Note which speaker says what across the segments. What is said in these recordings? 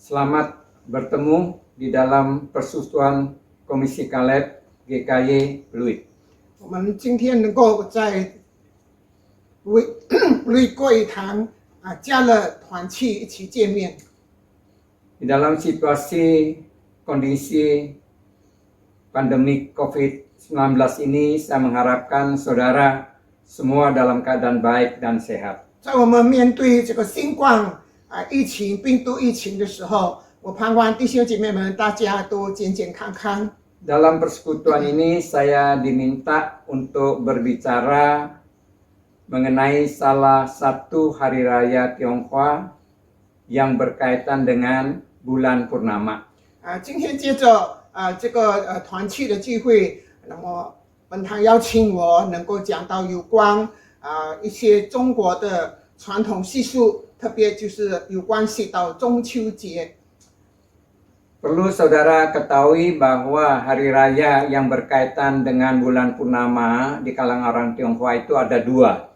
Speaker 1: Selamat bertemu di dalam persekutuan Komisi Kaleb GKY Pluit.
Speaker 2: 我们今天能够在瑞贵堂加了团契一起见面。
Speaker 1: Di dalam situasi kondisi pandemi COVID-19 ini, saya mengharapkan saudara semua dalam keadaan baik dan sehat.
Speaker 2: 在我们面对这个新冠疫情、病毒疫情的时候，我盼望弟兄姐妹们大家都健健康康。
Speaker 1: Dalam persekutuan ini saya diminta untuk berbicara mengenai salah satu hari raya Tionghoa yang berkaitan dengan bulan purnama.
Speaker 2: 今天接着这个团契的聚会，那么本堂邀请我能够讲到有关一些中国的传统习俗，特别就是有关系到中秋节。
Speaker 1: Perlu saudara ketahui bahwa hari raya yang berkaitan dengan bulan purnama di kalangan orang Tionghoa itu ada dua.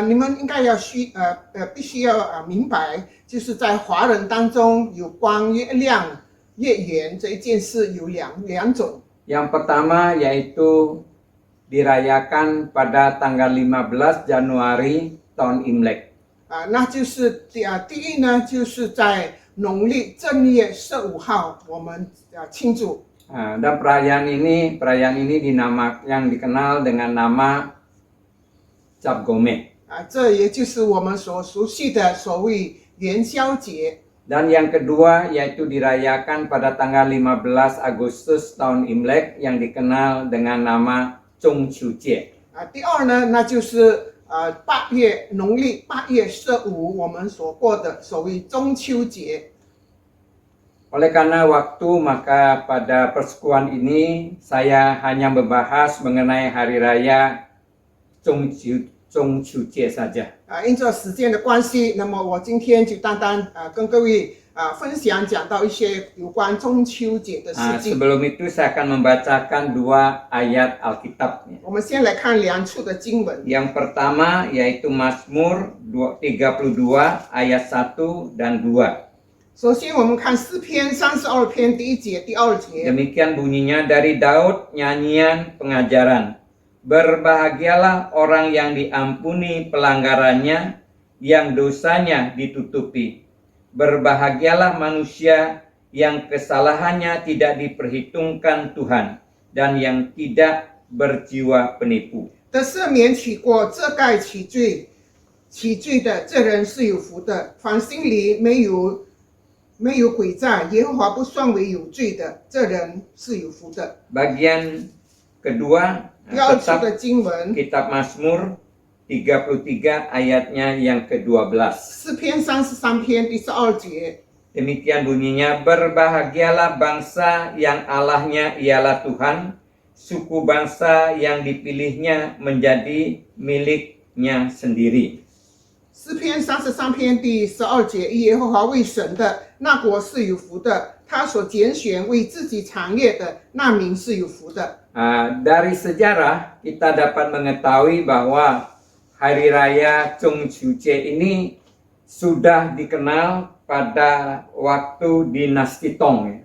Speaker 2: 你们应该必须要明白，就是在华人当中有关月亮、月圆这一件事有两种。
Speaker 1: Yang pertama yaitu dirayakan pada tanggal 15 Januari tahun Imlek.
Speaker 2: 那就是第一呢，就是在农历正月15号，我们庆祝。
Speaker 1: Dan perayaan ini yang dikenal dengan nama Cap Gome.
Speaker 2: 这也就是我们所熟悉的所谓元宵节。
Speaker 1: Dan yang kedua yaitu dirayakan pada tanggal 15 Agustus tahun Imlek yang dikenal dengan nama Chung Chu Jie.
Speaker 2: 第二呢，那就是农历8月15，我们所过的所谓中秋节。
Speaker 1: Oleh karena waktu, maka pada persekutuan ini saya hanya membahas mengenai hari raya Chung Chu Jie saja.
Speaker 2: 因着时间的关系，那么我今天就单单跟各位分享讲到一些有关中秋节的事情。
Speaker 1: Sebelum itu saya akan membacakan dua ayat Alkitab.
Speaker 2: 我们先来看两处的经文。
Speaker 1: Yang pertama yaitu Mazmur 32 ayat 1 dan 2.
Speaker 2: 首先，我们看诗篇32篇第1节、第2节。
Speaker 1: Demikian bunyinya dari Daud, nyanyian pengajaran. Berbahagialah orang yang diampuni pelanggarannya, yang dosanya ditutupi. Berbahagialah manusia yang kesalahannya tidak diperhitungkan Tuhan, dan yang tidak berjiwa penipu.
Speaker 2: 得赦免起过、遮盖起罪的，这人是有福的。凡心里没有诡诈，耶和华不算为有罪的，这人是有福的。
Speaker 1: Bagian kedua,
Speaker 2: 第二处
Speaker 1: tetap
Speaker 2: 的经文，
Speaker 1: kitab Mazmur 33 ayatnya yang ke-12.
Speaker 2: 诗篇33篇第12节。
Speaker 1: Demikian bunyinya, berbahagialah bangsa yang Allahnya ialah Tuhan, suku bangsa yang dipilihnya menjadi miliknya sendiri.
Speaker 2: 诗篇33篇第12节，耶和华为神的那国是有福的，他所拣选为自己产业的那民是有福的。
Speaker 1: Dari sejarah kita dapat mengetahui bahwa hari raya Chung Chu Jie ini sudah dikenal pada waktu dinasti Tong.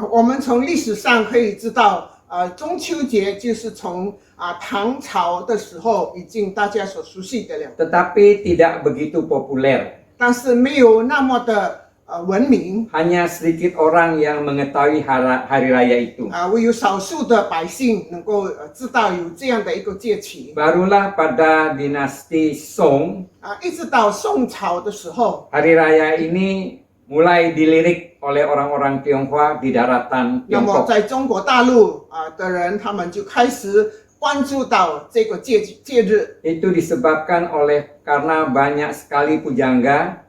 Speaker 2: 我们从历史上可以知道，中秋节就是从唐朝的时候已经大家所熟悉的了，
Speaker 1: Tetapi tidak begitu populer.
Speaker 2: 但是没有那么的文明。
Speaker 1: Hanya sedikit orang yang mengetahui hari raya itu.
Speaker 2: 唯有少数的百姓能够知道有这样的一个节期。
Speaker 1: Barulah pada dinasti Song,
Speaker 2: 一直到宋朝的时候，
Speaker 1: hari raya ini mulai dilirik oleh orang-orang Tionghoa di daratan
Speaker 2: 那么
Speaker 1: Tiongkok.
Speaker 2: 在中国大陆的人，他们就开始关注到这个节日。
Speaker 1: Itu disebabkan karena banyak sekali pujangga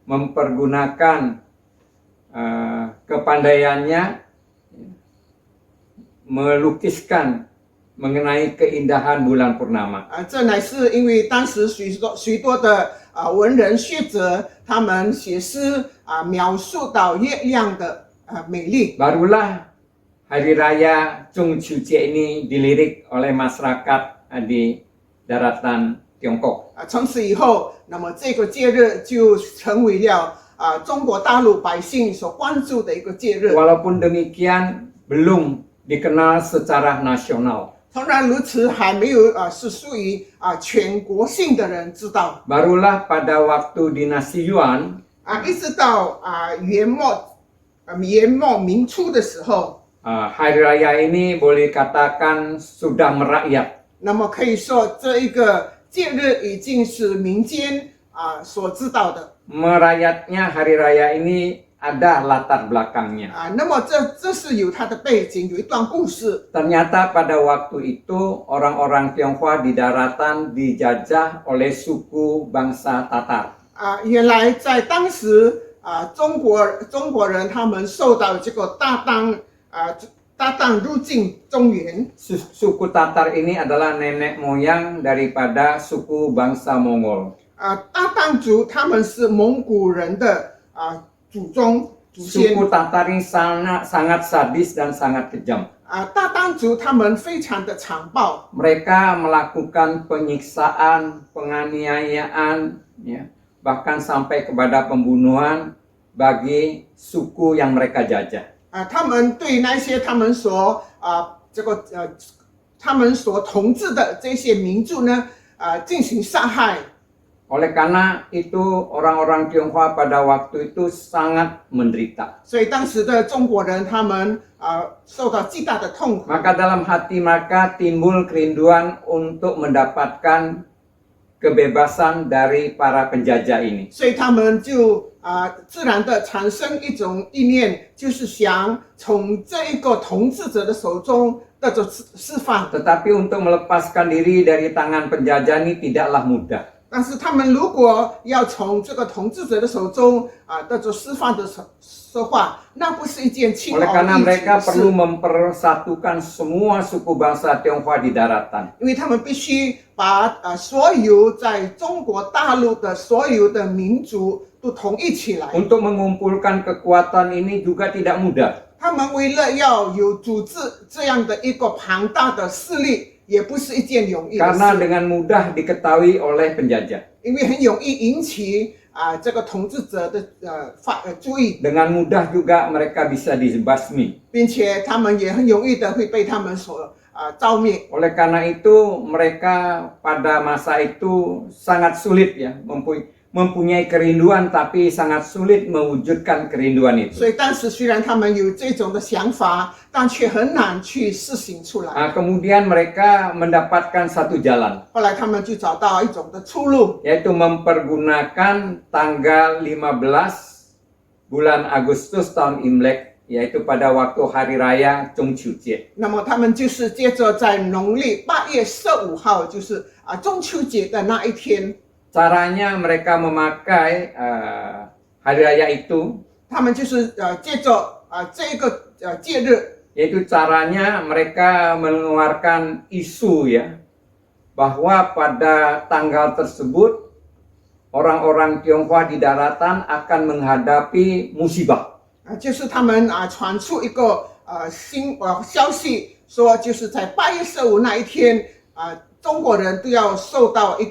Speaker 1: mempergunakan kepandaiannya melukiskan mengenai keindahan bulan purnama.
Speaker 2: 这乃是因为当时许多的文人学者，他们写诗描述到月亮的美丽。
Speaker 1: Barulah hari raya Chung Chu Jie ini dilirik oleh masyarakat di daratan Tiongkok.
Speaker 2: 从此以后，那么这个节日就成为了中国大陆百姓所关注的一个节日。
Speaker 1: Walaupun demikian belum dikenal secara nasional.
Speaker 2: 当然如此，还没有是属于全国性的人知道
Speaker 1: Barulah pada waktu dinasti Yuan
Speaker 2: 一直到元末明初的时候，
Speaker 1: hari raya ini boleh katakan sudah merakyat.
Speaker 2: 那么可以说这一个节日已经是民间所知道的
Speaker 1: Merayatnya hari raya ini ada latar belakangnya.
Speaker 2: 那么这是有它的背景，有一段故事
Speaker 1: Ternyata pada waktu itu orang-orang Tionghoa di daratan dijajah oleh suku bangsa Tatar.
Speaker 2: 原来在当时中国人他们受到这个大当入境中原
Speaker 1: Suku Tatar ini adalah nenek moyang daripada suku bangsa Mongol.
Speaker 2: 大当族他们是蒙古人的祖先
Speaker 1: Suku Tatar ini sangat sadis dan sangat kejam.
Speaker 2: 大当族他们非常的残暴
Speaker 1: Mereka melakukan penyiksaan, penganiayaan, ya, bahkan sampai kepada pembunuhan bagi suku yang mereka jajah.
Speaker 2: 他们对那些他们所统治的这些民族呢进行杀害
Speaker 1: Oleh karena itu orang-orang Tionghoa pada waktu itu sangat menderita.
Speaker 2: 所以当时的中国人他们受到巨大的痛苦
Speaker 1: Maka dalam hati mereka timbul kerinduan untuk mendapatkan kebebasan dari para penjajah ini.
Speaker 2: 所以他们就自然的产生一种意念，就是想从这一个统治者的手中得到释放。
Speaker 1: Tetapi untuk melepaskan diri dari tangan penjajah ini tidaklah mudah.
Speaker 2: 但是他们如果要从这个统治者的手中得到释放的话，那不是一件轻而
Speaker 1: Oleh karena
Speaker 2: 易举
Speaker 1: mereka
Speaker 2: 的
Speaker 1: perlu
Speaker 2: 事，
Speaker 1: mempersatukan semua suku bangsa Tionghoa di daratan.
Speaker 2: 因为他们必须把所有在中国大陆的所有的民族都统一起来。
Speaker 1: Untuk mengumpulkan kekuatan ini juga tidak mudah.
Speaker 2: 他们为了要有组织这样的一个庞大的势力，也不是一件容易的
Speaker 1: Karena
Speaker 2: 事，
Speaker 1: dengan mudah diketahui oleh penjajah.
Speaker 2: 因为很容易引起这个统治者的注意，
Speaker 1: Dengan mudah juga mereka bisa dibasmi.
Speaker 2: 并且他们也很容易的会被他们所消灭。
Speaker 1: Oleh karena itu mereka pada masa itu sangat sulit ya mempunyai kerinduan tapi sangat sulit mewujudkan kerinduan
Speaker 2: 所
Speaker 1: itu.
Speaker 2: 以当时虽然他们有这种的想法，但却很难去实行出来。
Speaker 1: Kemudian mereka mendapatkan satu jalan,
Speaker 2: 后来他们就找到一种的出路，
Speaker 1: yaitu mempergunakan tanggal 15 bulan Agustus tahun Imlek, yaitu pada waktu hari raya Chongqiujie.
Speaker 2: 那么他们就是接着在农历8月15号，就是中秋节的那一天，
Speaker 1: Caranya mereka memakai hari raya itu,
Speaker 2: 他们就是接着这个节日，
Speaker 1: yaitu caranya mereka mengeluarkan isu ya, bahwa pada tanggal tersebut orang-orang Tionghoa di daratan akan menghadapi musibah.
Speaker 2: 就是他们传出一个消息，说就是在8月15那一天中国人都要受到一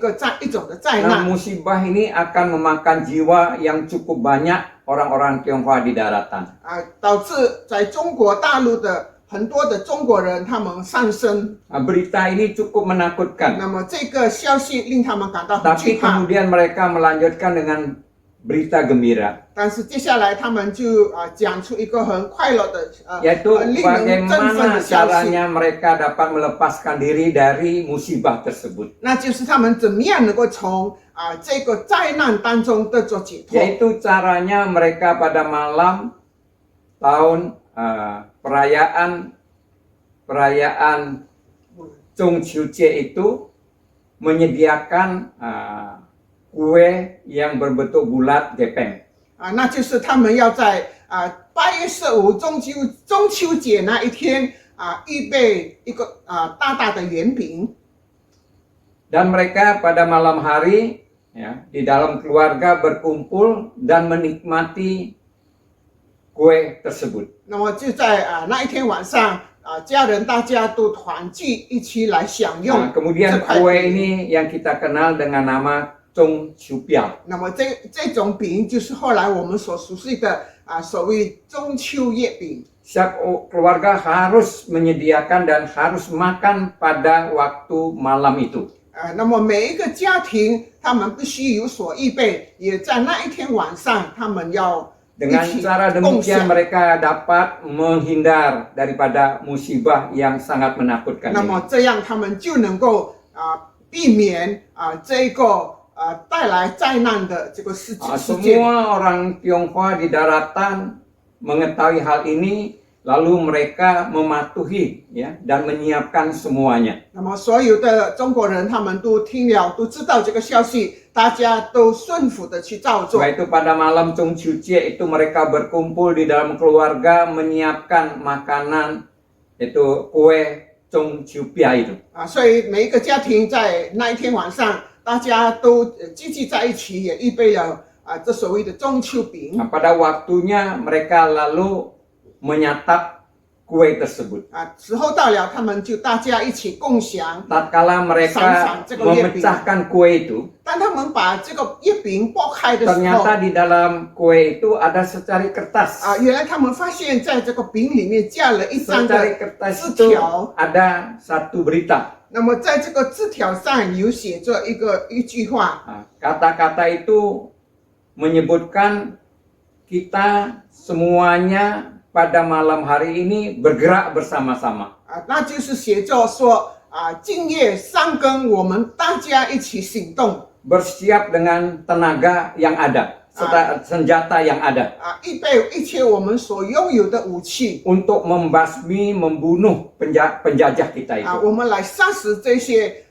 Speaker 2: 种的灾
Speaker 1: Nah,
Speaker 2: 难。
Speaker 1: musibah ini akan memakan jiwa yang cukup banyak orang-orang Tionghoa di daratan.
Speaker 2: 导致在中国大陆的很多的中国人他们丧生。
Speaker 1: Berita ini cukup menakutkan.
Speaker 2: 那么这个消息令他们感到很惧
Speaker 1: Tapi
Speaker 2: 怕。
Speaker 1: kemudian mereka melanjutkan dengan berita gembira,
Speaker 2: 但是接下来他们就讲出一个很快乐的
Speaker 1: yaitu
Speaker 2: 令人振奋
Speaker 1: bagaimana
Speaker 2: 的消息，
Speaker 1: caranya mereka dapat melepaskan diri dari musibah tersebut.
Speaker 2: 那就是他们怎么样能够从这个灾难当中得到解脱。
Speaker 1: Yaitu caranya mereka pada malam tahun perayaan Chongqiujie itu menyediakan kue yang berbentuk bulat gepeng.
Speaker 2: 那就是他们要在8月15中秋节那一天预备一个大大的圆饼。
Speaker 1: Dan mereka pada malam hari ya, di dalam keluarga berkumpul dan menikmati kue tersebut.
Speaker 2: 那么就在那一天晚上家人大家都团聚一起来享用
Speaker 1: Kemudian
Speaker 2: 这块
Speaker 1: kue
Speaker 2: 饼。
Speaker 1: ini yang kita kenal dengan nama 中秋表。
Speaker 2: 那么这种饼就是后来我们所熟悉的所谓中秋月饼。
Speaker 1: Setiap keluarga harus menyediakan dan harus makan pada waktu malam itu.
Speaker 2: 那么每一个家庭他们必须有所预备，也在那一天晚上他们要
Speaker 1: Dengan
Speaker 2: 一起
Speaker 1: cara
Speaker 2: 共
Speaker 1: demikian
Speaker 2: 享。
Speaker 1: mereka dapat menghindar daripada musibah yang sangat menakutkan
Speaker 2: 那
Speaker 1: ini.
Speaker 2: 么这样他们就能够避免这个带来灾难的这个事件。
Speaker 1: Semua orang Tionghoa di daratan mengetahui hal ini, lalu mereka mematuhi ya dan menyiapkan semuanya.
Speaker 2: 那么所有的中国人他们都听了，都知道这个消息，大家都顺服的去照做。
Speaker 1: Setelah itu pada malam Chongchuche itu mereka berkumpul di dalam keluarga menyiapkan makanan itu kue Chongchupia itu.
Speaker 2: 所以每一个家庭在那一天晚上，大家都聚集在一起，也预备了这所谓的中秋饼。
Speaker 1: Nah, pada waktunya mereka lalu menyantap kue tersebut.
Speaker 2: 时候到了，他们就大家一起共享。
Speaker 1: Tatkala mereka memecahkan kue itu,
Speaker 2: 当他们把这个月饼剥开的时候，
Speaker 1: ternyata di dalam kue itu ada secari kertas.
Speaker 2: 原来他们发现在这个饼里面加了一张的
Speaker 1: Secari kertas
Speaker 2: 字
Speaker 1: itu
Speaker 2: 条。
Speaker 1: ada satu berita.
Speaker 2: 那么在这个字条上有写着一句话，
Speaker 1: Kata-kata itu menyebutkan kita semuanya pada malam hari ini bergerak bersama-sama.
Speaker 2: 那就是写着说今夜三更我们大家一起行动。
Speaker 1: Bersiap dengan tenaga yang ada, senjata yang ada.
Speaker 2: 预备一切我们所拥有的武器
Speaker 1: Untuk membasmi, membunuh penjajah kita itu.
Speaker 2: 我们来杀死这些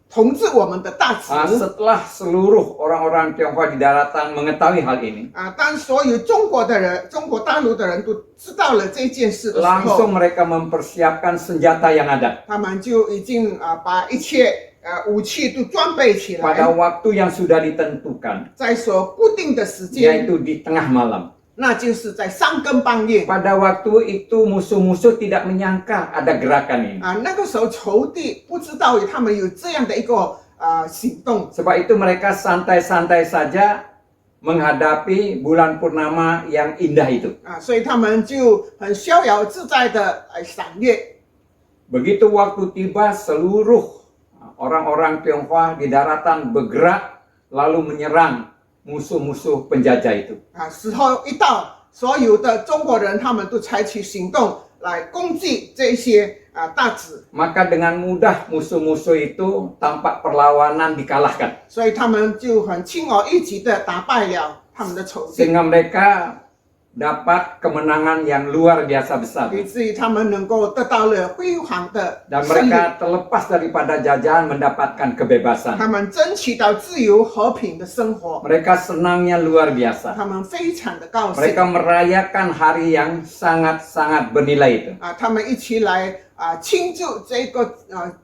Speaker 2: 统治我们的大臣。
Speaker 1: Setelah seluruh orang-orang Tionghoa di daratan mengetahui hal ini,
Speaker 2: 当所有中国大陆的人都知道了这件事的时候，
Speaker 1: langsung mereka mempersiapkan senjata yang ada.
Speaker 2: 他们就已经把一切武器都装备起
Speaker 1: Pada
Speaker 2: 来，
Speaker 1: waktu yang sudah ditentukan,
Speaker 2: 在所固定的时间，
Speaker 1: yaitu di tengah malam.
Speaker 2: 那就是在三更半夜。
Speaker 1: Pada waktu itu musuh-musuh tidak menyangka ada gerakan ini.
Speaker 2: 那个时候仇敌不知道他们有这样的一个行动，
Speaker 1: Sebab itu mereka santai-santai saja menghadapi bulan purnama yang indah itu.
Speaker 2: 所以他们就很逍遥自在的赏月。
Speaker 1: Begitu waktu tiba, seluruh orang-orang Tionghoa di daratan bergerak lalu menyerang musuh-musuh penjajah itu.
Speaker 2: 时候一到，所有的中国人他们都采取行动来攻击这些大子，
Speaker 1: Maka dengan mudah musuh-musuh itu tanpa perlawanan dikalahkan.
Speaker 2: 所以他们就很轻而易举的打败了他们的仇敌，
Speaker 1: Sehingga mereka dapat kemenangan yang luar biasa besar.
Speaker 2: 以至于他们能够得到了辉煌的
Speaker 1: Dan
Speaker 2: 胜利，
Speaker 1: mereka terlepas daripada jajahan mendapatkan kebebasan.
Speaker 2: 他们争取到自由和平的生活，
Speaker 1: Mereka senangnya luar biasa.
Speaker 2: 他们非常的高兴
Speaker 1: Mereka merayakan hari yang sangat-sangat bernilai itu.
Speaker 2: 他们一起来庆祝这个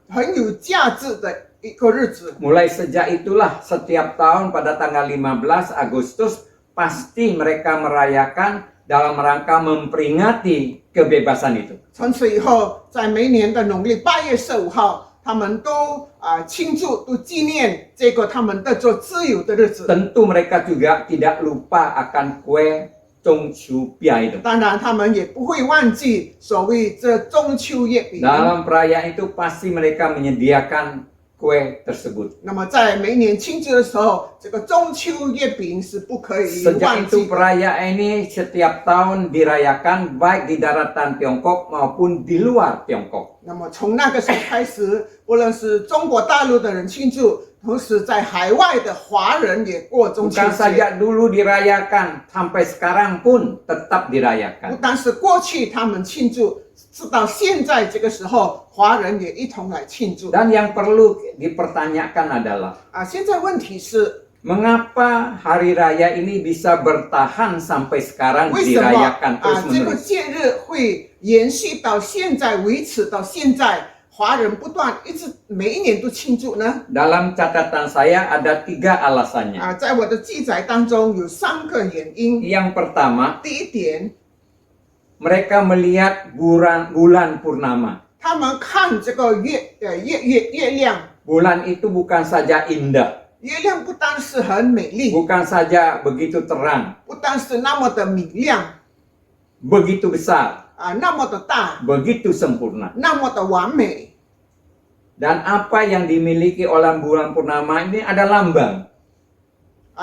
Speaker 2: 很有价值的一个日子。
Speaker 1: Mulai sejak itulah setiap tahun pada tanggal 15 Agustus pasti mereka merayakan dalam rangka memperingati kebebasan itu.
Speaker 2: 从此以后，在每年的农历8月15号，他们都庆祝、都纪念这个他们的做自由的日子。
Speaker 1: Tentu mereka juga tidak lupa akan kue Chongchupia itu.
Speaker 2: 当然，他们也不会忘记所谓这中秋月饼。
Speaker 1: Dalam perayaan itu pasti mereka menyediakan kue tersebut.
Speaker 2: 那么，在每年庆祝的时候，这个中秋月饼是不可以
Speaker 1: Sejak
Speaker 2: 忘
Speaker 1: itu
Speaker 2: 记的。
Speaker 1: perayaan ini setiap tahun dirayakan baik di daratan Tiongkok maupun di luar Tiongkok.
Speaker 2: 那么，从那个时候开始，不论是中国大陆的人庆祝，同时在海外的华人也过中秋
Speaker 1: Bukan
Speaker 2: 节。
Speaker 1: saja dulu dirayakan, sampai sekarang pun tetap
Speaker 2: 不
Speaker 1: dirayakan.
Speaker 2: 单是过去他们庆祝，直到现在这个时候，华人也一同来庆祝。
Speaker 1: Dan yang perlu dipertanyakan adalah
Speaker 2: 现在问题是，
Speaker 1: mengapa hari raya ini bisa bertahan sampai sekarang
Speaker 2: 为什么
Speaker 1: dirayakan
Speaker 2: 这个
Speaker 1: terus-menerus?
Speaker 2: 节日会延续到现在，维持到现在，华人不断一直每一年都庆祝呢？
Speaker 1: Dalam catatan saya ada 3 alasannya.
Speaker 2: 在我的记载当中有3个原因。
Speaker 1: Yang pertama,
Speaker 2: 第一点，
Speaker 1: mereka melihat bulan purnama.
Speaker 2: 他们看这个月亮，
Speaker 1: Bulan itu bukan saja indah,
Speaker 2: 月亮不单是很美丽，
Speaker 1: bukan saja begitu terang,
Speaker 2: 不单是那么的明亮
Speaker 1: begitu besar,
Speaker 2: 那么的大，
Speaker 1: begitu sempurna.
Speaker 2: 那么的完美。
Speaker 1: Dan apa yang dimiliki oleh bulan purnama ini ada lambang.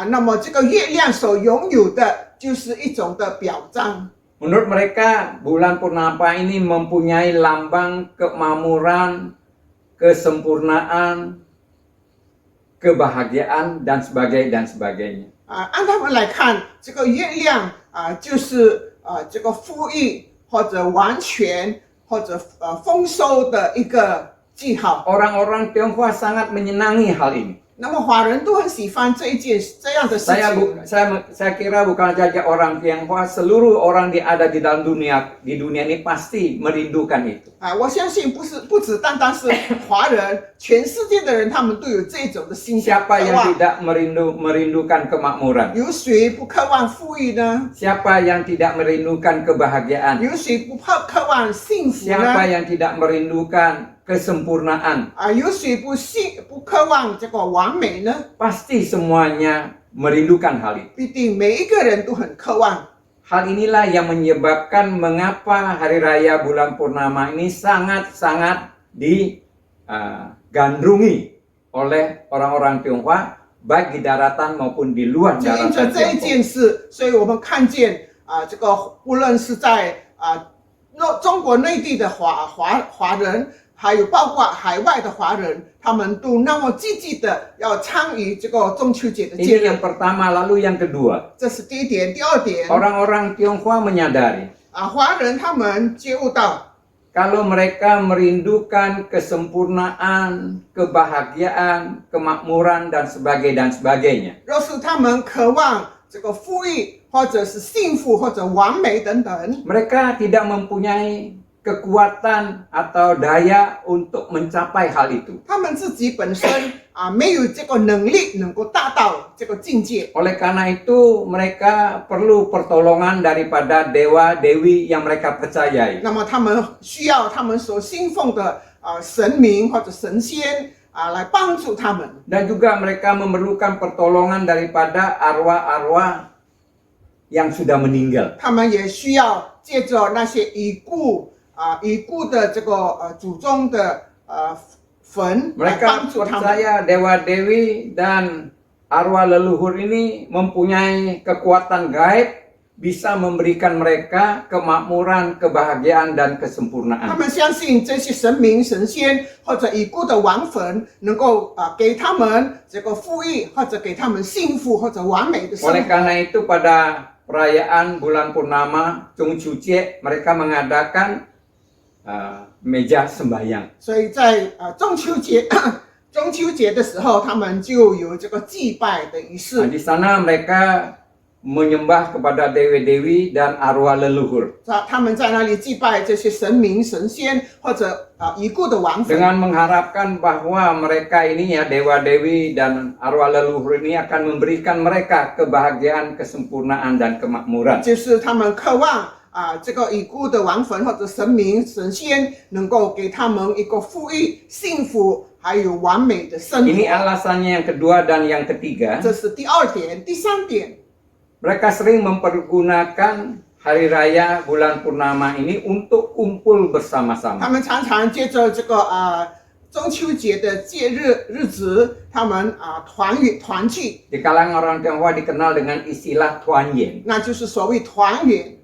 Speaker 2: 那么这个月亮所拥有的就是一种的表彰。
Speaker 1: Menurut mereka, bulan purnama ini mempunyai lambang kemakmuran, kesempurnaan, kebahagiaan, dan sebagainya.
Speaker 2: 按他们来看，这个月亮就是这个富裕或者完全或者丰收的一个记号。
Speaker 1: Orang-orang Tionghoa sangat menyenangi hal ini.
Speaker 2: 那么华人都很喜欢这样的事
Speaker 1: Saya
Speaker 2: 情。
Speaker 1: kira bukan saja orang Tionghoa, seluruh orang yang ada di dalam dunia ini pasti merindukan itu.
Speaker 2: 我相信不只单单是华人，全世界的人他们都有这种的心想
Speaker 1: Siapa
Speaker 2: 渴
Speaker 1: yang
Speaker 2: 望。
Speaker 1: tidak merindukan kemakmuran?
Speaker 2: 有谁不渴望富裕呢？
Speaker 1: Siapa yang tidak merindukan kebahagiaan?
Speaker 2: 有谁不渴望幸福
Speaker 1: Siapa
Speaker 2: 呢？
Speaker 1: yang tidak merindukan kesempurnaan?
Speaker 2: 有谁不渴望这个完美呢？
Speaker 1: Pasti semuanya merindukan hal itu.
Speaker 2: 必定每一个人都很渴望。
Speaker 1: Hal inilah yang menyebabkan mengapa hari raya bulan purnama ini sangat-sangat digandrungi oleh orang-orang Tionghoa, baik di daratan maupun di luar
Speaker 2: 就因着
Speaker 1: daratan
Speaker 2: 这一
Speaker 1: Tiongkok.
Speaker 2: 件事，所以我们看见这个不论是在中国内地的华人，还有包括海外的华人，他们都那么积极的要参与这个中秋节的节
Speaker 1: Ini
Speaker 2: 日。
Speaker 1: yang pertama, lalu yang kedua.
Speaker 2: 这是第一点，第二点
Speaker 1: Orang-orang Tionghoa menyadari
Speaker 2: 华人他们觉悟到，
Speaker 1: kalau mereka merindukan kesempurnaan, kebahagiaan, kemakmuran, dan sebagainya.
Speaker 2: 若是他们渴望这个富裕，或者是幸福，或者完美等等，
Speaker 1: Mereka tidak mempunyai kekuatan atau daya untuk mencapai hal itu.
Speaker 2: 他们自己本身没有这个能力能够达到这个境界。
Speaker 1: Oleh karena itu, mereka perlu pertolongan daripada dewa-dewi yang mereka percayai.
Speaker 2: 那么他们需要他们所信奉的神明或者神仙来帮助他们。
Speaker 1: Dan juga mereka memerlukan pertolongan daripada arwah-arwah yang sudah meninggal.
Speaker 2: 他们也需要借着那些已故的这个祖宗的坟来
Speaker 1: Mereka
Speaker 2: 帮助他们。
Speaker 1: percaya dewa-dewi dan arwah leluhur ini mempunyai kekuatan gaib, bisa memberikan mereka kemakmuran, kebahagiaan, dan
Speaker 2: 他
Speaker 1: kesempurnaan.
Speaker 2: 们相信这些神明、神仙或者已故的亡坟能够给他们这个富裕，或者给他们幸福或者完美的生
Speaker 1: Oleh
Speaker 2: 活。
Speaker 1: karena itu pada perayaan bulan purnama Chungchuche mereka mengadakan meja sembahyang.
Speaker 2: 所以在中秋节的时候，他们就有这个祭拜的仪
Speaker 1: Nah,
Speaker 2: 式。
Speaker 1: di sana mereka menyembah kepada dewi-dewi dan arwah leluhur
Speaker 2: 他们在那里祭拜这些神明、神仙或者已故的亡坟，
Speaker 1: dengan mengharapkan bahwa mereka ini ya dewa-dewi dan arwah leluhur ini akan memberikan mereka kebahagiaan, kesempurnaan, dan kemakmuran.
Speaker 2: 就是他们渴望这个已故的亡坟或者神明、神仙能够给他们一个富裕、幸福还有完美的生
Speaker 1: Ini
Speaker 2: 活。
Speaker 1: alasannya yang kedua dan yang ketiga.
Speaker 2: 这是第二点，第三点。
Speaker 1: Mereka sering mempergunakan hari raya bulan purnama ini untuk kumpul
Speaker 2: 他
Speaker 1: bersama-sama.
Speaker 2: 们常常借着这个中秋节的日子，他们团聚，
Speaker 1: Di kalangan orang Tionghoa dikenal dengan istilah Tuanyen.
Speaker 2: 那就是所谓团圆。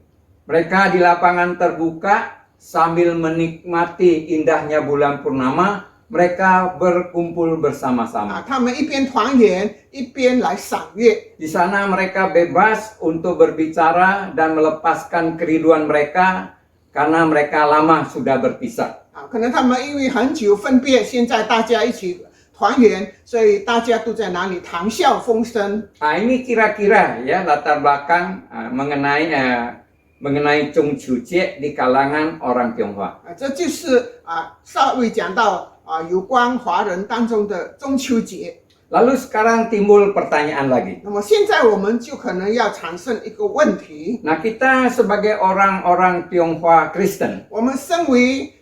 Speaker 1: Mereka di lapangan terbuka sambil menikmati indahnya bulan purnama, mereka berkumpul bersama-sama.
Speaker 2: 他们一边团圆，一边来赏月。
Speaker 1: Di sana mereka bebas untuk berbicara dan melepaskan kerinduan mereka karena mereka lama sudah berpisah.
Speaker 2: 可能他们因为很久分别，现在大家一起团圆，所以大家都在哪里谈笑风生。
Speaker 1: Nah, ini kira-kira ya latar belakang mengenai Chungchuche di kalangan orang Tionghoa.
Speaker 2: 这就是稍微讲到有关华人当中的中秋节。
Speaker 1: Lalu sekarang timbul pertanyaan lagi.
Speaker 2: 那么现在我们就可能要产生一个问题：
Speaker 1: Nah, kita sebagai orang-orang Tionghoa Kristen,
Speaker 2: 我们身为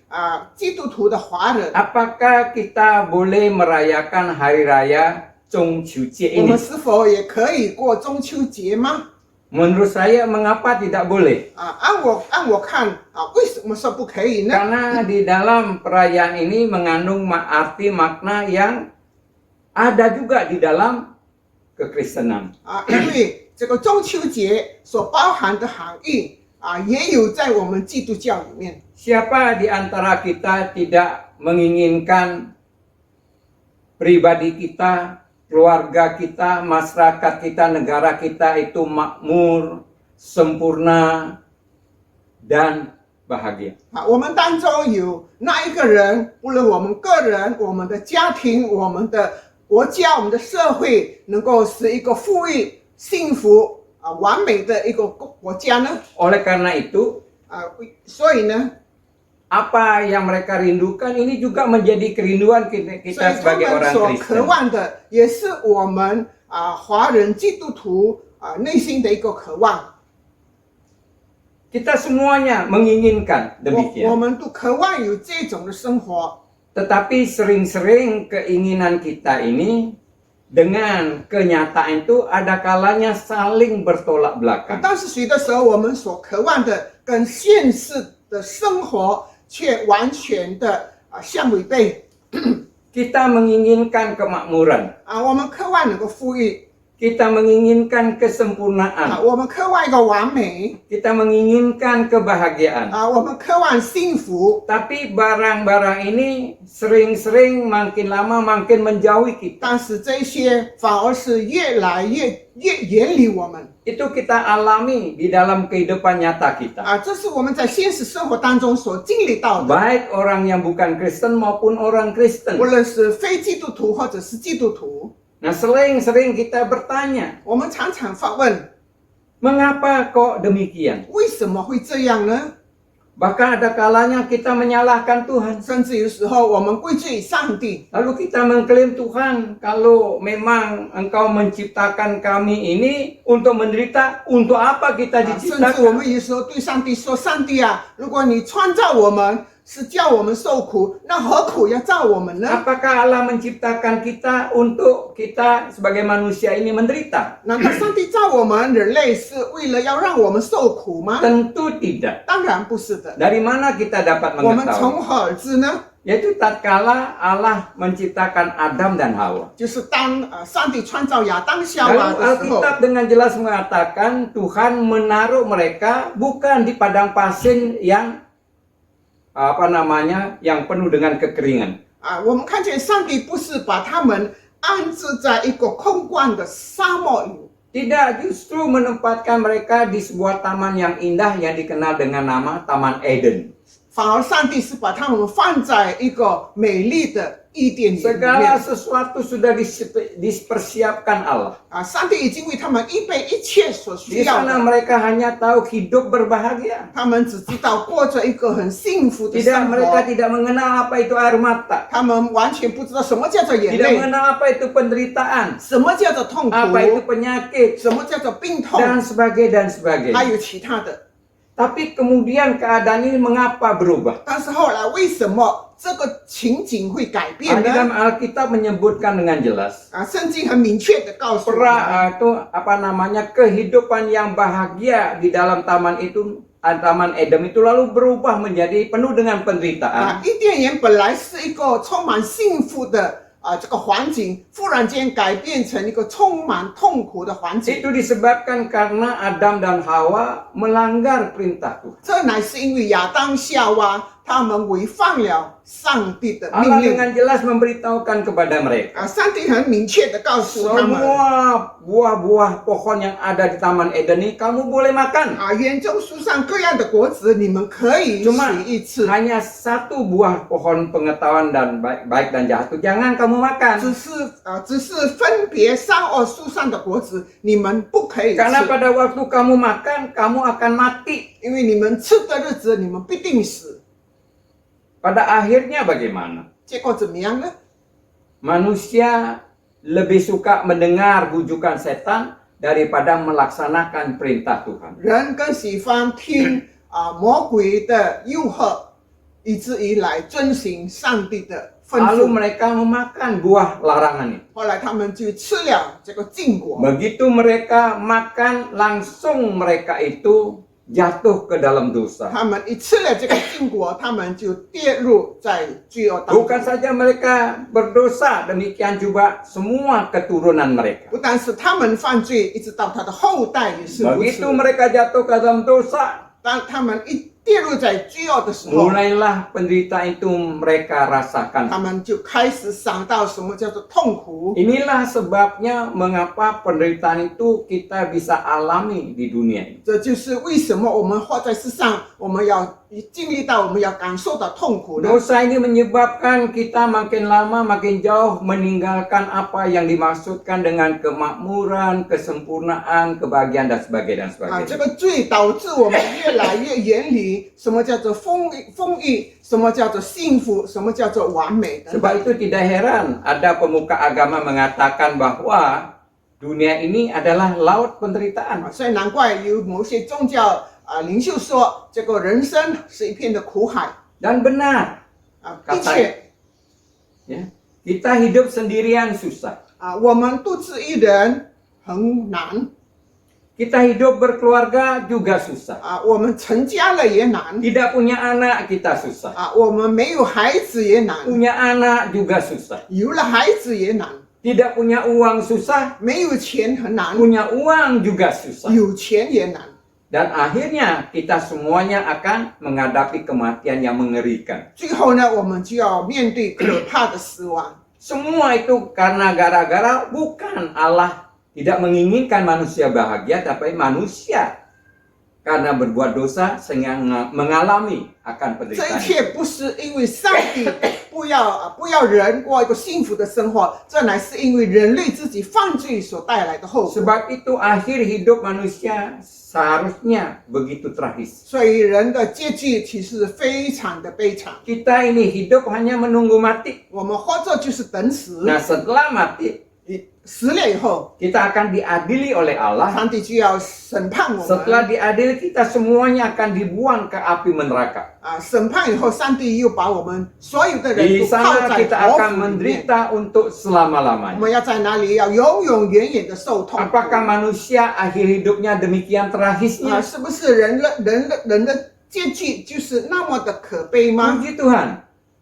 Speaker 2: 基督徒的华人，
Speaker 1: apakah kita boleh merayakan hari raya 中秋节
Speaker 2: 我
Speaker 1: ini?
Speaker 2: 们是否也可以过中秋节吗？
Speaker 1: Menurut saya mengapa tidak boleh?
Speaker 2: 按我看为什么说不可以呢？
Speaker 1: Karena di dalam perayaan ini mengandung arti makna yang ada juga di dalam kekristenan.
Speaker 2: 因为这个中秋节所包含的含义也有在我们基督教里面。
Speaker 1: Siapa di antara kita tidak menginginkan pribadi kita, keluarga kita, masyarakat kita, negara kita itu makmur, sempurna, dan bahagia.
Speaker 2: 我们当中有那一个人，无论我们个人、我们的家庭、我们的国家、我们的社会，能够是一个富裕、幸福完美的一个国家呢？
Speaker 1: Oleh karena itu,
Speaker 2: 所以呢，
Speaker 1: apa yang mereka rindukan ini juga menjadi kerinduan
Speaker 2: 所以
Speaker 1: kita
Speaker 2: 他
Speaker 1: sebagai
Speaker 2: 们
Speaker 1: orang
Speaker 2: 所渴
Speaker 1: Kristen.
Speaker 2: 望的，也是我们华人基督徒内心的一个渴望。
Speaker 1: Kita semuanya menginginkan
Speaker 2: 我
Speaker 1: demikian.
Speaker 2: 们都渴望有这种的生活，
Speaker 1: Tetapi sering-sering keinginan kita ini dengan kenyataan itu ada kalanya saling bertolak belakang.
Speaker 2: 但是随的时候，我们所渴望的跟现实的生活却完全的相违背。
Speaker 1: Kita menginginkan kemakmuran.
Speaker 2: 我们渴望能够富裕，
Speaker 1: Kita menginginkan kesempurnaan.
Speaker 2: 我们渴望一个完美，
Speaker 1: Kita menginginkan kebahagiaan.
Speaker 2: 我们渴望幸福。
Speaker 1: Tapi barang-barang ini sering-sering makin lama makin menjauhi kita.
Speaker 2: 但是这些反而是越来越远离我们。
Speaker 1: Itu kita alami di dalam kehidupan nyata kita.
Speaker 2: 这是我们在现实生活当中所经历到的。
Speaker 1: Baik orang yang bukan Kristen maupun orang Kristen.
Speaker 2: 无论是非基督徒或者是基督徒，
Speaker 1: Nah, sering-sering kita bertanya,
Speaker 2: 我们常常发问：
Speaker 1: mengapa kok demikian?
Speaker 2: 为什么会这样呢？
Speaker 1: Bahkan ada kalanya kita menyalahkan Tuhan.
Speaker 2: 甚至有时候我们归罪上帝，
Speaker 1: Lalu kita mengklaim, Tuhan, kalau memang Engkau menciptakan kami ini untuk menderita, untuk apa kita
Speaker 2: 甚至我
Speaker 1: diciptakan?
Speaker 2: 们有时候对上帝说：“上帝啊，如果你创造我们是叫我们受苦，那何苦要造我们呢？
Speaker 1: Apakah Allah menciptakan kita untuk kita sebagai manusia ini menderita?
Speaker 2: 难道上帝造我们人类是为了要让我们受苦吗？
Speaker 1: Tentu tidak.
Speaker 2: 当然不是的。
Speaker 1: Dari mana kita dapat
Speaker 2: 我们
Speaker 1: mengetahui?
Speaker 2: 从何而知呢？
Speaker 1: Yaitu tatkala Allah menciptakan Adam dan Hawa.
Speaker 2: 就是当上帝创造亚当夏娃
Speaker 1: Lalu
Speaker 2: 的时候，
Speaker 1: Alkitab dengan jelas mengatakan Tuhan menaruh mereka bukan di padang pasir yang yang penuh dengan kekeringan.
Speaker 2: 我们看见上帝不是把他们安置在一个空旷的沙漠里，
Speaker 1: Tidak, justru menempatkan mereka di sebuah taman yang indah yang dikenal dengan nama Taman Eden.
Speaker 2: 反而上帝是把他们放在一个美丽的伊甸园里
Speaker 1: Segala
Speaker 2: 面。
Speaker 1: sesuatu sudah dipersiapkan Allah.
Speaker 2: 上帝已经为他们预备一切所
Speaker 1: Di
Speaker 2: 需要
Speaker 1: sana
Speaker 2: 的，
Speaker 1: mereka hanya tahu hidup berbahagia.
Speaker 2: 他们只知道过着一个很幸福的
Speaker 1: Tidak,
Speaker 2: 生
Speaker 1: mereka
Speaker 2: 活，
Speaker 1: tidak mengenal apa itu air mata.
Speaker 2: 他们完全不知道什么叫做眼
Speaker 1: Tidak
Speaker 2: 泪，
Speaker 1: mengenal apa itu penderitaan.
Speaker 2: 什么叫做痛苦，
Speaker 1: Apa itu penyakit.
Speaker 2: 什么叫做病痛，
Speaker 1: Dan sebagainya dan
Speaker 2: 还
Speaker 1: sebagainya.
Speaker 2: 有其他的。
Speaker 1: Tapi kemudian keadaan ini mengapa berubah?
Speaker 2: 但是后来为什么这个情景会改变
Speaker 1: Di dalam
Speaker 2: 呢？
Speaker 1: Alkitab menyebutkan dengan jelas.
Speaker 2: 圣经很明确的告诉我们，
Speaker 1: Itu kehidupan yang bahagia di dalam taman itu, Taman Eden itu lalu berubah menjadi penuh dengan penderitaan.
Speaker 2: 伊甸园本来是一个充满幸福的这个环境，忽然间改变成一个充满痛苦的环境。
Speaker 1: Itu disebabkan karena Adam dan Hawa melanggar perintah Tuhan.
Speaker 2: 这乃是因为亚当夏娃他们违反了上帝的
Speaker 1: Allah
Speaker 2: 命令。
Speaker 1: dengan jelas memberitahukan kepada mereka.
Speaker 2: 上帝很明确的告诉他们，
Speaker 1: Semua buah-buah pohon yang ada di Taman Eden ini kamu boleh makan.
Speaker 2: 园中树上各样的果子你们可以
Speaker 1: Cuma
Speaker 2: 取一次，
Speaker 1: hanya satu buah pohon pengetahuan dan baik dan jahat itu jangan kamu makan.
Speaker 2: 只是分别善恶树上的果子你们不可以吃，
Speaker 1: Karena pada waktu kamu makan, kamu akan mati.
Speaker 2: 因为你们吃的日子你们必定死。
Speaker 1: Pada akhirnya bagaimana?
Speaker 2: 结果怎么样呢？
Speaker 1: Manusia lebih suka mendengar bujukan setan daripada melaksanakan perintah Tuhan.
Speaker 2: 人更喜欢听魔鬼的诱惑，以至于来遵行上帝的吩
Speaker 1: lalu
Speaker 2: 咐。
Speaker 1: mereka memakan buah larangan itu.
Speaker 2: 后来他们就吃了这个禁果，
Speaker 1: Begitu mereka makan, langsung mereka itu jatuh ke dalam dosa.
Speaker 2: 他们一吃了这个禁果，他们就跌入在罪恶当中。
Speaker 1: Bukan saja mereka berdosa, demikian juga semua keturunan mereka.
Speaker 2: 不但是他们犯罪，一直到他的后代也是如
Speaker 1: Begitu
Speaker 2: 此。
Speaker 1: mereka jatuh ke dalam dosa,
Speaker 2: 当他们一跌入在罪恶的时候，
Speaker 1: mulailah penderitaan itu mereka
Speaker 2: 他
Speaker 1: rasakan.
Speaker 2: 们就开始想到什么叫做痛苦。
Speaker 1: Inilah sebabnya mengapa penderitaan itu kita bisa alami di dunia ini.
Speaker 2: 这就是为什么我们活在世上，我们要经历到，我们要感受到痛苦呢？
Speaker 1: Dosa ini menyebabkan kita makin lama makin jauh meninggalkan apa yang dimaksudkan dengan kemakmuran, kesempurnaan, kebahagiaan dan sebagainya dan
Speaker 2: 啊，这
Speaker 1: sebagainya.
Speaker 2: 个罪导致我们越来越远离什么叫做丰裕，什么叫做幸福，什么叫做完美等
Speaker 1: Sebab
Speaker 2: 等。
Speaker 1: itu tidak heran ada pemuka agama mengatakan bahwa dunia ini adalah laut penderitaan.
Speaker 2: 所以难怪有某些宗教领袖说，这个人生是一片的苦海
Speaker 1: Dan benar,
Speaker 2: 啊，
Speaker 1: Kata-
Speaker 2: 的确
Speaker 1: ya, kita hidup sendirian susah.
Speaker 2: 啊，我们独自一人很难
Speaker 1: Kita hidup berkeluarga juga susah.
Speaker 2: 啊，我们成家了也难
Speaker 1: Tidak punya anak kita susah.
Speaker 2: 啊，我们没有孩子也难，
Speaker 1: Punya anak juga susah.
Speaker 2: 有了孩子也难，
Speaker 1: Tidak punya uang susah.
Speaker 2: 没有钱很难，
Speaker 1: Punya uang juga susah.
Speaker 2: 有钱也难。
Speaker 1: Dan akhirnya kita semuanya akan menghadapi kematian yang mengerikan.
Speaker 2: 最后呢，我们就要面对可怕的死亡。
Speaker 1: Semua itu karena gara-gara bukan Allah tidak menginginkan manusia bahagia, tapi manusia karena berbuat dosa sehingga mengalami akan
Speaker 2: 这一
Speaker 1: penderitaan.
Speaker 2: 切不是因为上帝不要人过一个幸福的生活，这乃是因为人类自己犯罪所带来的后果。
Speaker 1: Sebab itu akhir hidup manusia seharusnya begitu tragis.
Speaker 2: 所以人的结局其实非常的悲惨。
Speaker 1: Kita ini hidup hanya menunggu mati.
Speaker 2: 我们活着就是等死，
Speaker 1: Nah setelah mati
Speaker 2: 死了以后，
Speaker 1: kita akan diadili oleh Allah.
Speaker 2: 上帝就要审判我
Speaker 1: Setelah
Speaker 2: 们。
Speaker 1: diadili kita semuanya akan dibuang ke api neraka.
Speaker 2: 审判以后，上帝又把我们所有的人
Speaker 1: Di
Speaker 2: 都泡
Speaker 1: sana
Speaker 2: 在
Speaker 1: kita
Speaker 2: 火
Speaker 1: akan
Speaker 2: 湖里面。
Speaker 1: menderita untuk
Speaker 2: 我
Speaker 1: selama-lamanya.
Speaker 2: 们要在哪里？要永永远远的受痛苦。
Speaker 1: Apakah manusia akhir hidupnya demikian tragisnya?
Speaker 2: 是不是人的结局就是那么的可悲吗？
Speaker 1: Puji Tuhan,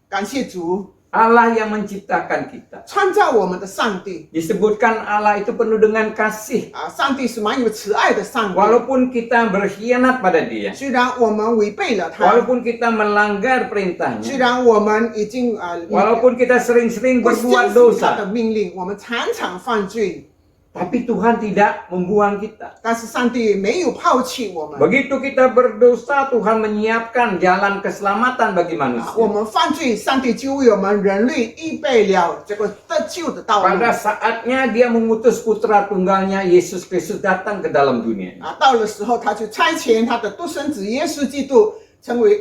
Speaker 2: 感谢主，
Speaker 1: Allah yang menciptakan kita.
Speaker 2: 创造我们的上帝
Speaker 1: Disebutkan Allah itu penuh dengan kasih.
Speaker 2: 啊，上帝是蛮有慈爱的上帝。
Speaker 1: Walaupun kita berkhianat pada Dia,
Speaker 2: 虽然我们违背了他，
Speaker 1: walaupun kita melanggar
Speaker 2: 虽
Speaker 1: perintahnya,
Speaker 2: 然我们已经
Speaker 1: walaupun kita sering-sering
Speaker 2: 不相
Speaker 1: berbuat
Speaker 2: 信他的
Speaker 1: dosa,
Speaker 2: 命令，我们常常犯罪，
Speaker 1: tapi Tuhan tidak membuang kita.
Speaker 2: 但是上帝没有抛弃我们。
Speaker 1: Begitu kita berdosa, Tuhan menyiapkan jalan keselamatan bagi
Speaker 2: 我
Speaker 1: manusia.
Speaker 2: 们犯罪，上帝就为我们人类预备了这个得救的道路
Speaker 1: Pada saatnya Dia mengutus putra tunggalnya Yesus Kristus datang ke dalam dunia.
Speaker 2: 啊。到了时候，他就差遣他的独生子耶稣基督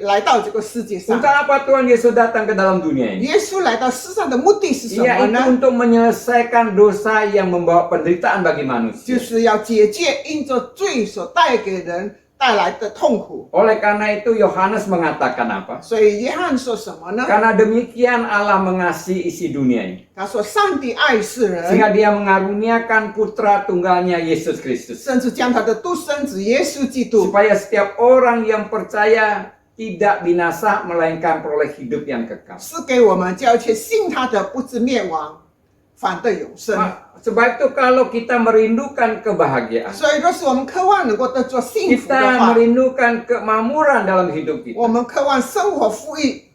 Speaker 2: 来到这个世界上
Speaker 1: Untuk。apa Tuhan Yesus datang ke dalam dunia ini?
Speaker 2: 耶稣来到世上的目的是什么
Speaker 1: Yaitu
Speaker 2: 呢？
Speaker 1: untuk menyelesaikan dosa yang membawa penderitaan bagi
Speaker 2: 就
Speaker 1: manusia.
Speaker 2: 是要解决因着罪所带给人带来的痛苦。
Speaker 1: Oleh karena itu Yohanes mengatakan apa?
Speaker 2: 所以约翰说什么呢？
Speaker 1: Karena demikian Allah mengasihi isi dunia ini.
Speaker 2: 他说：“上帝爱世人，
Speaker 1: Sehingga Dia mengaruniakan putra tunggalnya Yesus Kristus.
Speaker 2: 甚至将他的独生子耶稣基督，
Speaker 1: Supaya setiap orang yang percaya tidak binasa melainkan peroleh hidup yang kekal.
Speaker 2: 是给我们叫一切信他的不至灭亡，反得永生。
Speaker 1: Sebab itu kalau kita merindukan kebahagiaan,
Speaker 2: 所以，若是我们渴望能够得着幸福的
Speaker 1: kita
Speaker 2: 话，
Speaker 1: merindukan kemakmuran dalam hidup
Speaker 2: 我
Speaker 1: kita,
Speaker 2: 们渴望生活富裕，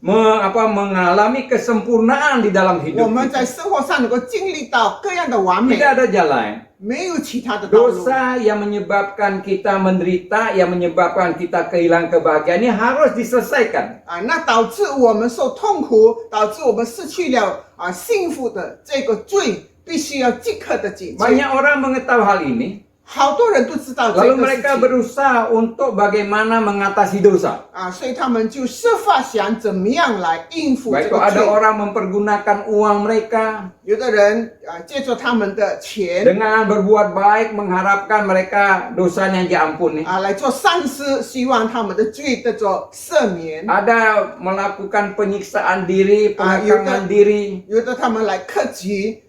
Speaker 1: mengalami kesempurnaan di dalam
Speaker 2: 我
Speaker 1: hidup
Speaker 2: 们在
Speaker 1: kita.
Speaker 2: 生活上能够经历到各样的完美，
Speaker 1: Tidak ada jalan.
Speaker 2: 没有其他的道路。
Speaker 1: Dosa yang menyebabkan kita menderita, yang menyebabkan kita kehilangan kebahagiaan ini harus diselesaikan.
Speaker 2: 啊，那导致我们受痛苦，导致我们失去了幸福的这个罪，必须要即刻的解决。
Speaker 1: Banyak orang mengetahui hal ini,
Speaker 2: 好多人都知道这
Speaker 1: Lalu
Speaker 2: 个事
Speaker 1: mereka
Speaker 2: 情
Speaker 1: berusaha untuk bagaimana mengatasi dosa.
Speaker 2: 啊，所以他们就设法想怎么样来应付这
Speaker 1: Baik itu
Speaker 2: 个
Speaker 1: ada
Speaker 2: 罪。
Speaker 1: orang mempergunakan uang mereka
Speaker 2: 有的人借助他们的钱
Speaker 1: dengan berbuat baik mengharapkan mereka dosanya diampuni.
Speaker 2: 来做善事，希望他们的罪得着赦免。
Speaker 1: Ada melakukan penyiksaan diri, pengekangan diri,
Speaker 2: 有的他们来克己，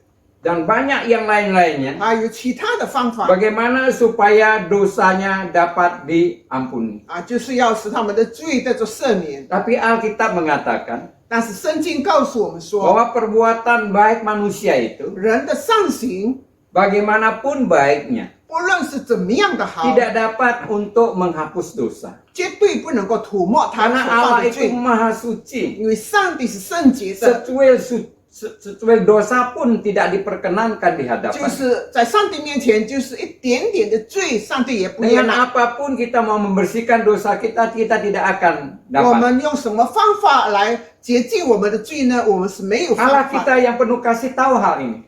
Speaker 1: dan banyak yang lain-lainnya.
Speaker 2: 有其他的方法
Speaker 1: Bagaimana supaya dosanya dapat diampuni.
Speaker 2: 就是要使他们的罪得着赦免。
Speaker 1: Tapi Alkitab mengatakan
Speaker 2: 但是圣经告诉我们说，
Speaker 1: bahwa perbuatan baik manusia itu
Speaker 2: 人的善行
Speaker 1: bagaimanapun baiknya
Speaker 2: 不论是怎么样的好，
Speaker 1: tidak dapat untuk menghapus dosa.
Speaker 2: 绝对不能够涂抹他
Speaker 1: Karena
Speaker 2: 所犯
Speaker 1: Allah
Speaker 2: 的
Speaker 1: itu
Speaker 2: 罪，
Speaker 1: maha suci.
Speaker 2: 因为上帝是圣洁的，
Speaker 1: Secuil dosa pun tidak diperkenankan di
Speaker 2: 就
Speaker 1: hadapan.
Speaker 2: 是在上帝面前，就是一点点的罪，上帝也不悦
Speaker 1: Dengan
Speaker 2: 纳。
Speaker 1: apapun kita mau membersihkan dosa kita, kita tidak akan
Speaker 2: 我
Speaker 1: dapat.
Speaker 2: 们用什么方法来洁净我们的罪呢？我们是没有
Speaker 1: Allah
Speaker 2: 方法
Speaker 1: kita yang penuh kasih tahu hal ini.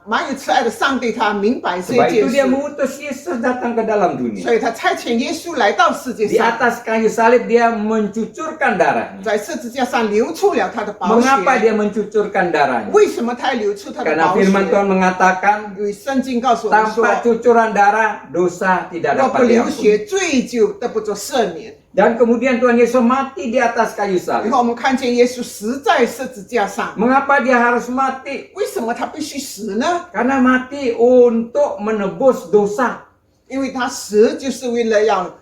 Speaker 2: 蛮有慈爱的上帝，他明白这
Speaker 1: Sebab
Speaker 2: 件
Speaker 1: itu dia
Speaker 2: 事，
Speaker 1: mengutus Yesus datang ke dalam
Speaker 2: 所
Speaker 1: dunia.
Speaker 2: 以他差遣耶稣来到世界
Speaker 1: Di
Speaker 2: 上，
Speaker 1: atas kayu salib dia mencucurkan darahnya.
Speaker 2: 在十字架上流出了他的宝
Speaker 1: Mengapa
Speaker 2: 血。
Speaker 1: dia mencucurkan darahnya?
Speaker 2: 为什么他要流出他的
Speaker 1: Karena
Speaker 2: 宝
Speaker 1: firman
Speaker 2: 血？
Speaker 1: Tuhan mengatakan
Speaker 2: 因为圣经告诉我们说，
Speaker 1: tanpa cucuran darah dosa tidak
Speaker 2: 若不
Speaker 1: dapat
Speaker 2: 流
Speaker 1: diampuni.
Speaker 2: 血，罪就得不着赦免。
Speaker 1: Dan kemudian Tuhan Yesus mati di atas kayu
Speaker 2: 以
Speaker 1: salib.
Speaker 2: 后我们看见耶稣死在十字架上，
Speaker 1: Mengapa dia harus mati?
Speaker 2: 为什么他必须死呢？
Speaker 1: Karena mati untuk menebus dosa.
Speaker 2: 因为他死就是为了要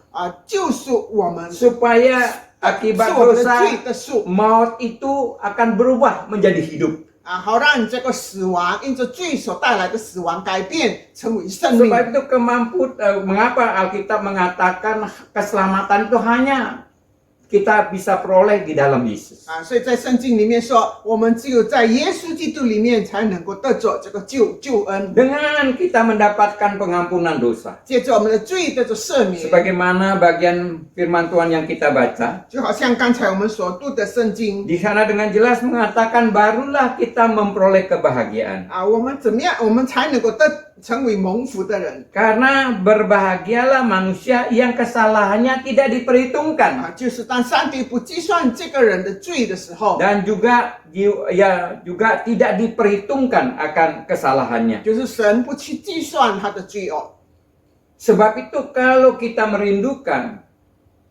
Speaker 2: 救赎我们，是
Speaker 1: Supaya akibat
Speaker 2: 我们的罪
Speaker 1: dosa
Speaker 2: 的赎
Speaker 1: maut itu akan berubah menjadi hidup.
Speaker 2: 好让这个死亡因着罪所带来的死亡改变成为生命。
Speaker 1: Sebab itu mengapa Alkitab mengatakan keselamatan itu hanya kita bisa peroleh di dalam Yesus.
Speaker 2: 所以在圣经里面说，我们只有在耶稣基督里面才能够得着这个救恩，
Speaker 1: Dengan kita mendapatkan pengampunan dosa.
Speaker 2: 借着我们的罪得着赦免。
Speaker 1: Sebagaimana bagian firman Tuhan yang kita baca,
Speaker 2: 就好像刚才我们所读的圣经
Speaker 1: di sana dengan jelas mengatakan barulah kita memperoleh kebahagiaan.
Speaker 2: 我们怎么样，我们才能够成为蒙福的人
Speaker 1: Karena berbahagialah manusia yang kesalahannya tidak diperhitungkan
Speaker 2: 就是当上帝不计算这个人的罪的时候，
Speaker 1: dan juga tidak diperhitungkan akan kesalahannya.
Speaker 2: 就是神不去计算他的罪恶。
Speaker 1: Sebab itu kalau kita merindukan,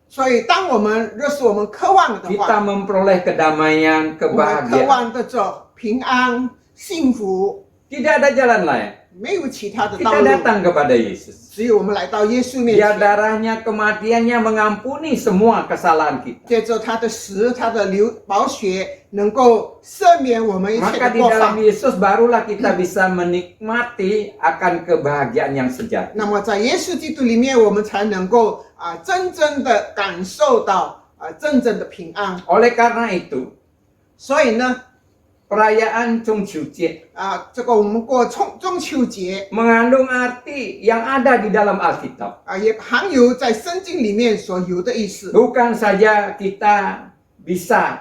Speaker 2: 所以当若是我们渴望的
Speaker 1: kita
Speaker 2: 话，
Speaker 1: memperoleh kedamaian,
Speaker 2: 我们渴
Speaker 1: kebahagiaan,
Speaker 2: 望得着平安、幸福，
Speaker 1: tidak ada jalan lain.
Speaker 2: 没有其他的道
Speaker 1: Kita
Speaker 2: 路，
Speaker 1: datang kepada Yesus.
Speaker 2: 只有我们来到耶稣面
Speaker 1: Dia
Speaker 2: 前，
Speaker 1: darahnya, kematiannya mengampuni semua kesalahan kita.
Speaker 2: 借着他的死、他的宝血，能够赦免我们一切
Speaker 1: Maka
Speaker 2: 的
Speaker 1: di
Speaker 2: 过
Speaker 1: dalam
Speaker 2: 犯。
Speaker 1: Yesus barulah kita bisa menikmati akan kebahagiaan yang sejati.
Speaker 2: 那么在耶稣基督里面，我们才能够真正的感受到真正的平安。
Speaker 1: Oleh karena itu,
Speaker 2: 所以呢，
Speaker 1: perayaan Chongqijie
Speaker 2: 这个我们过中秋节
Speaker 1: mengandung arti yang ada di dalam Alkitab.
Speaker 2: 也含有在圣经里面所有的意思。
Speaker 1: Bukan saja kita bisa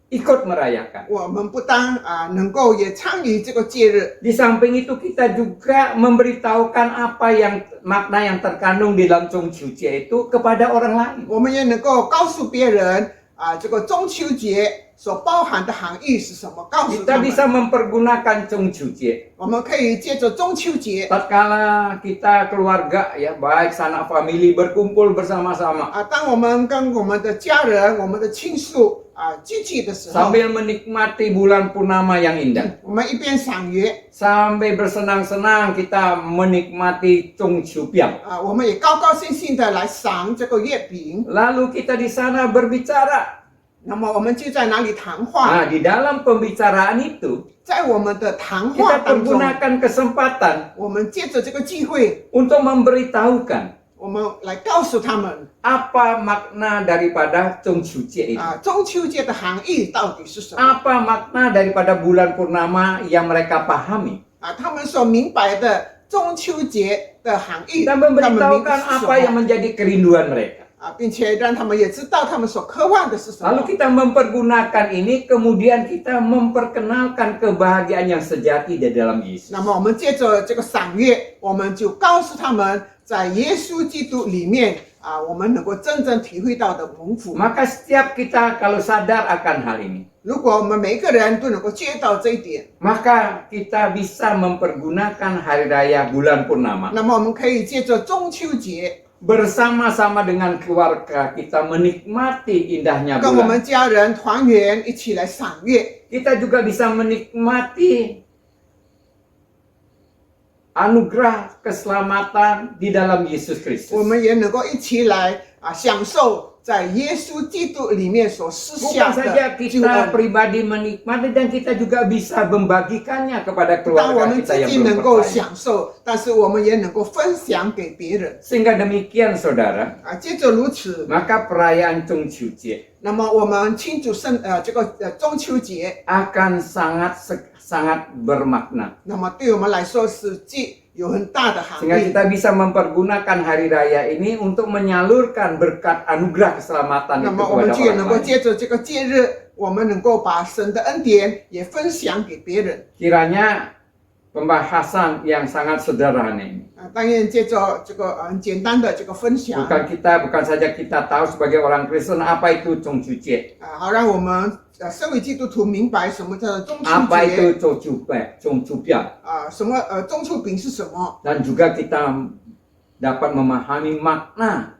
Speaker 1: ikut merayakan.
Speaker 2: 我们不单能够也参与这个节日，
Speaker 1: Di samping itu kita juga memberitahukan apa yang makna yang terkandung di dalam Chongqijie itu kepada orang lain.
Speaker 2: 我们也能够告诉别人这个中秋节所包含的含义是什么，告诉
Speaker 1: Kita
Speaker 2: 他们。
Speaker 1: bisa mempergunakan Chongqijie
Speaker 2: 我们可以借着中秋节
Speaker 1: tatkala kita keluarga ya baik sanak famili berkumpul bersama-sama
Speaker 2: 当我们跟我们的家人、我们的亲属聚集的时候，
Speaker 1: sambil menikmati bulan purnama yang indah.
Speaker 2: 我们一边赏月
Speaker 1: Sampai bersenang-senang kita menikmati Chongqijie.
Speaker 2: 我们也高高兴兴的来赏这个月饼。
Speaker 1: Lalu kita di sana berbicara.
Speaker 2: 那么我们就在哪里谈话？
Speaker 1: Nah, di dalam pembicaraan itu
Speaker 2: 在我们的谈话
Speaker 1: kita
Speaker 2: 当中，
Speaker 1: pergunakan kesempatan
Speaker 2: 我们借着这个机会，
Speaker 1: untuk memberitahukan
Speaker 2: 我们来告诉他们
Speaker 1: apa makna daripada Chongqijie itu.
Speaker 2: 中秋节的含义到底是什么？
Speaker 1: Apa makna daripada bulan purnama yang mereka pahami.
Speaker 2: 他们所明白的中秋节的含义，
Speaker 1: Dan
Speaker 2: 他们明白
Speaker 1: memberitahukan
Speaker 2: 是什
Speaker 1: apa yang
Speaker 2: 么
Speaker 1: menjadi kerinduan mereka.
Speaker 2: 并且让他们也知道他们所渴望的是什么。
Speaker 1: Lalu kita mempergunakan ini, kemudian kita memperkenalkan kebahagiaan yang sejati di dalam Yesus.
Speaker 2: 那么我们借着这个赏月，我们就告诉他们在耶稣基督里面我们能够真正体会到的蒙福。
Speaker 1: Maka setiap kita kalau sadar akan hal ini,
Speaker 2: 如果我们每个人都能够接到这一点，
Speaker 1: maka kita bisa mempergunakan hari raya bulan purnama
Speaker 2: 那么我们可以借着中秋节
Speaker 1: bersama-sama dengan keluarga kita menikmati indahnya
Speaker 2: 跟我
Speaker 1: bulan.
Speaker 2: 们家人团圆，一起来赏月。
Speaker 1: Kita juga bisa menikmati anugerah keselamatan di dalam Yesus
Speaker 2: 我
Speaker 1: Kristus.
Speaker 2: 们也能够一起来享受在耶稣基督里面所施
Speaker 1: Bukan
Speaker 2: 下
Speaker 1: saja
Speaker 2: 的救
Speaker 1: kita
Speaker 2: 恩。
Speaker 1: pribadi menikmati dan kita juga bisa membagikannya kepada
Speaker 2: 当我
Speaker 1: keluarga
Speaker 2: 们
Speaker 1: kita
Speaker 2: 自
Speaker 1: yang
Speaker 2: 己
Speaker 1: belum
Speaker 2: 能够
Speaker 1: percaya.
Speaker 2: 享受，但是我们也能够分享给别人
Speaker 1: Sehingga demikian saudara,
Speaker 2: 接着如此，
Speaker 1: maka perayaan Chongqujie
Speaker 2: 那么我们庆祝这个中秋节，
Speaker 1: akan sangat bermakna.
Speaker 2: 那么对我们来说是有很大的含
Speaker 1: Sehingga
Speaker 2: 义。
Speaker 1: kita bisa mempergunakan hari raya ini untuk menyalurkan berkat anugerah keselamatan
Speaker 2: 那
Speaker 1: itu
Speaker 2: 么我们
Speaker 1: kepada
Speaker 2: 就也能够
Speaker 1: orang lain.
Speaker 2: 借着这个节日，我们能够把神的恩典也分享给别人。
Speaker 1: Kiranya pembahasan yang sangat sederhana ini.
Speaker 2: 当然借着这个很简单的这个分享
Speaker 1: Bukan saja kita tahu sebagai orang Kristen apa itu Chongqujie,
Speaker 2: 好让我们身为基督徒明白什么叫做中秋
Speaker 1: apa
Speaker 2: 节
Speaker 1: itu Chongqujie,
Speaker 2: 什么中秋饼是什么，
Speaker 1: dan juga kita dapat memahami makna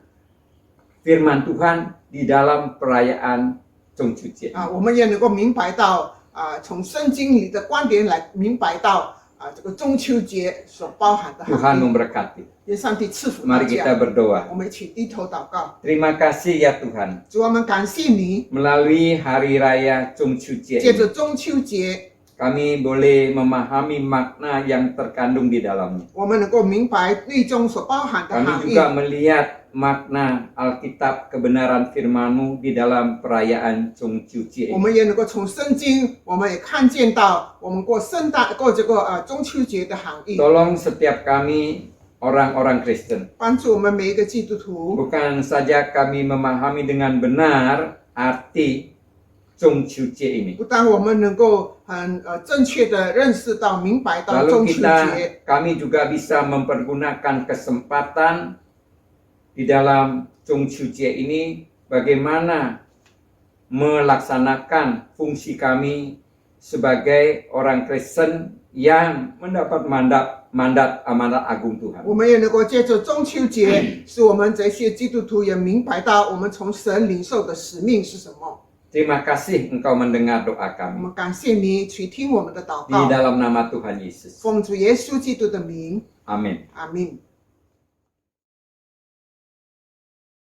Speaker 1: firman Tuhan di dalam perayaan Chongqujie.
Speaker 2: 我们也能够明白到从圣经里的观点来明白到这个中秋节所包含的
Speaker 1: Tuhan
Speaker 2: 含义。
Speaker 1: memberkati.
Speaker 2: 愿上帝赐福大
Speaker 1: Mari kita
Speaker 2: 家。
Speaker 1: berdoa.
Speaker 2: 我们一起低头祷告，
Speaker 1: Terima kasih ya Tuhan.
Speaker 2: 主，我们感谢你，
Speaker 1: Melalui hari raya Chongqujie
Speaker 2: 借着
Speaker 1: ini,
Speaker 2: 中秋节，
Speaker 1: kami boleh memahami makna yang terkandung di dalamnya.
Speaker 2: 我们能够明白内中所包含的
Speaker 1: Kami
Speaker 2: 含义。
Speaker 1: juga melihat makna Alkitab kebenaran firman-Mu di dalam perayaan Chongqujie
Speaker 2: 我
Speaker 1: ini.
Speaker 2: 们也能够从圣经，我们也看见到我们过这个中秋节的含义，
Speaker 1: Tolong setiap kami orang-orang Kristen,
Speaker 2: 帮助我们每一个基督徒，
Speaker 1: bukan saja kami memahami dengan benar arti Chongqujie ini,
Speaker 2: 不但我们能够很正确的认识到、明白到
Speaker 1: lalu
Speaker 2: 中秋节，
Speaker 1: kami juga bisa mempergunakan kesempatan di dalam Chongqujie ini bagaimana melaksanakan fungsi kami sebagai orang Kristen yang mendapat mandat amanat agung Tuhan.
Speaker 2: 我们也能够借着中秋节，使我们这些基督徒也明白到我们从神领受的使命是什么。
Speaker 1: Terima kasih Engkau mendengar doa
Speaker 2: 我
Speaker 1: kami
Speaker 2: 们感谢你垂听我们的祷
Speaker 1: di
Speaker 2: 告，
Speaker 1: dalam nama Tuhan Yesus.
Speaker 2: 奉主耶稣基督的名，
Speaker 1: Amin.
Speaker 2: 阿门。